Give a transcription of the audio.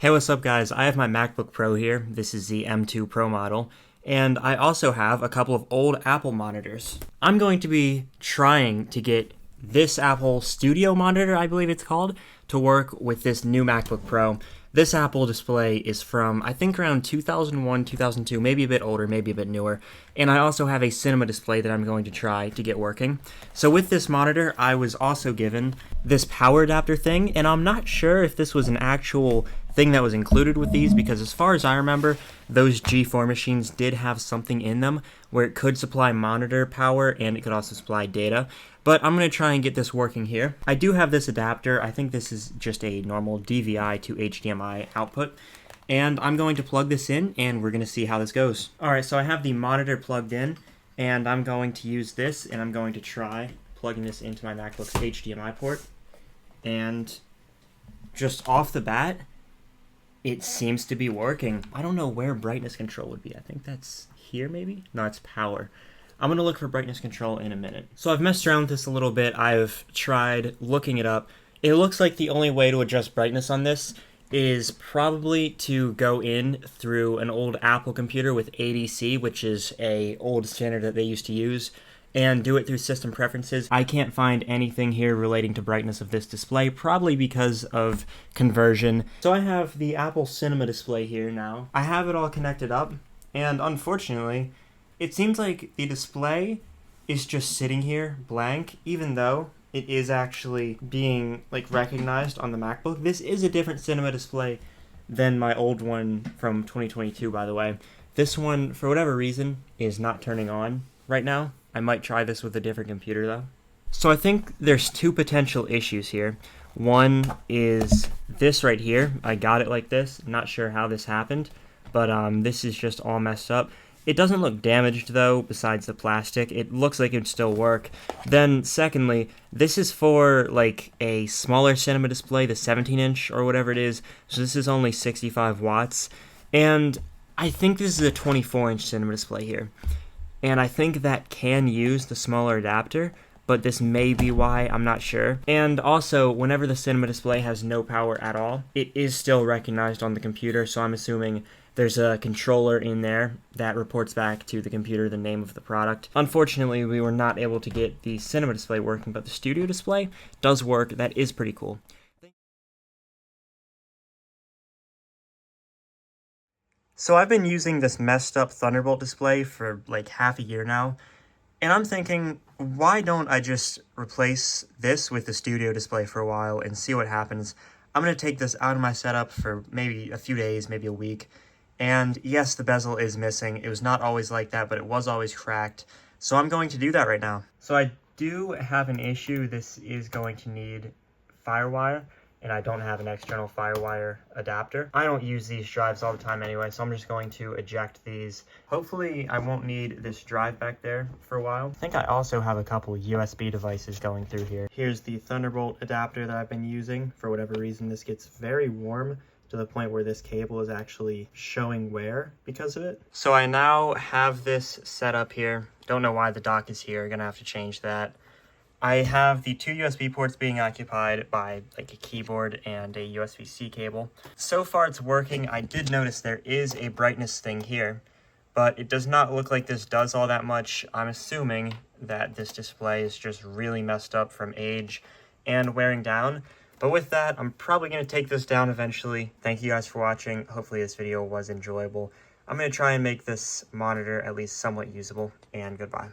Hey, what's up guys? I have my MacBook Pro here. This is the M2 Pro model. And I also have a couple of old Apple monitors. I'm going to be trying to get this Apple Studio monitor, I believe it's called, to work with this new MacBook Pro. This Apple display is from, I think, around 2001, 2002, maybe a bit older, maybe a bit newer. And I also have a cinema display that I'm going to try to get working. So with this monitor, I was also given this power adapter thing, and I'm not sure if this was an actual thing that was included with these, because as far as I remember, those G4 machines did have something in them where it could supply monitor power and it could also supply data. But I'm going to try and get this working here. I do have this adapter. I think this is just a normal DVI to HDMI output. And I'm going to plug this in and we're going to see how this goes. Alright, so I have the monitor plugged in and I'm going to use this and I'm going to try plugging this into my MacBook's HDMI port. And just off the bat, it seems to be working. I don't know where brightness control would be. I think that's here maybe? No, it's power. I'm going to look for brightness control in a minute. So I've messed around with this a little bit. I've tried looking it up. It looks like the only way to adjust brightness on this is probably to go in through an old Apple computer with ADC, which is an old standard that they used to use, and do it through system preferences. I can't find anything here relating to brightness of this display, probably because of conversion. So I have the Apple Cinema display here now. I have it all connected up, and unfortunately, it seems like the display is just sitting here blank, even though it is actually being recognized on the MacBook. This is a different cinema display than my old one from 2022, by the way. This one, for whatever reason, is not turning on right now. I might try this with a different computer though. So I think there's two potential issues here. One is this right here. I got it like this. Not sure how this happened, but this is just all messed up. It doesn't look damaged though, besides the plastic. It looks like it would still work. Then secondly, this is for a smaller cinema display, the 17-inch or whatever it is. So this is only 65 watts. And I think this is a 24-inch cinema display here. And I think that can use the smaller adapter, but this may be why, I'm not sure. And also, whenever the cinema display has no power at all, it is still recognized on the computer, so I'm assuming there's a controller in there that reports back to the computer the name of the product. Unfortunately, we were not able to get the cinema display working, but the studio display does work. That is pretty cool. So I've been using this messed up Thunderbolt display for half a year now, and I'm thinking, why don't I just replace this with the studio display for a while and see what happens? I'm going to take this out of my setup for maybe a few days, maybe a week, and yes, the bezel is missing. It was not always like that, but it was always cracked, so I'm going to do that right now. So I do have an issue. This is going to need FireWire, and I don't have an external FireWire adapter. I don't use these drives all the time anyway, so I'm just going to eject these. Hopefully I won't need this drive back there for a while. I think I also have a couple USB devices going through here. Here's the Thunderbolt adapter that I've been using. For whatever reason, this gets very warm to the point where this cable is actually showing wear because of it. So I now have this set up here. Don't know why the dock is here. Gonna have to change that. I have the two USB ports being occupied by a keyboard and a USB-C cable. So far it's working. I did notice there is a brightness thing here, but it does not look like this does all that much. I'm assuming that this display is just really messed up from age and wearing down. But with that, I'm probably going to take this down eventually. Thank you guys for watching. Hopefully this video was enjoyable. I'm going to try and make this monitor at least somewhat usable, and goodbye.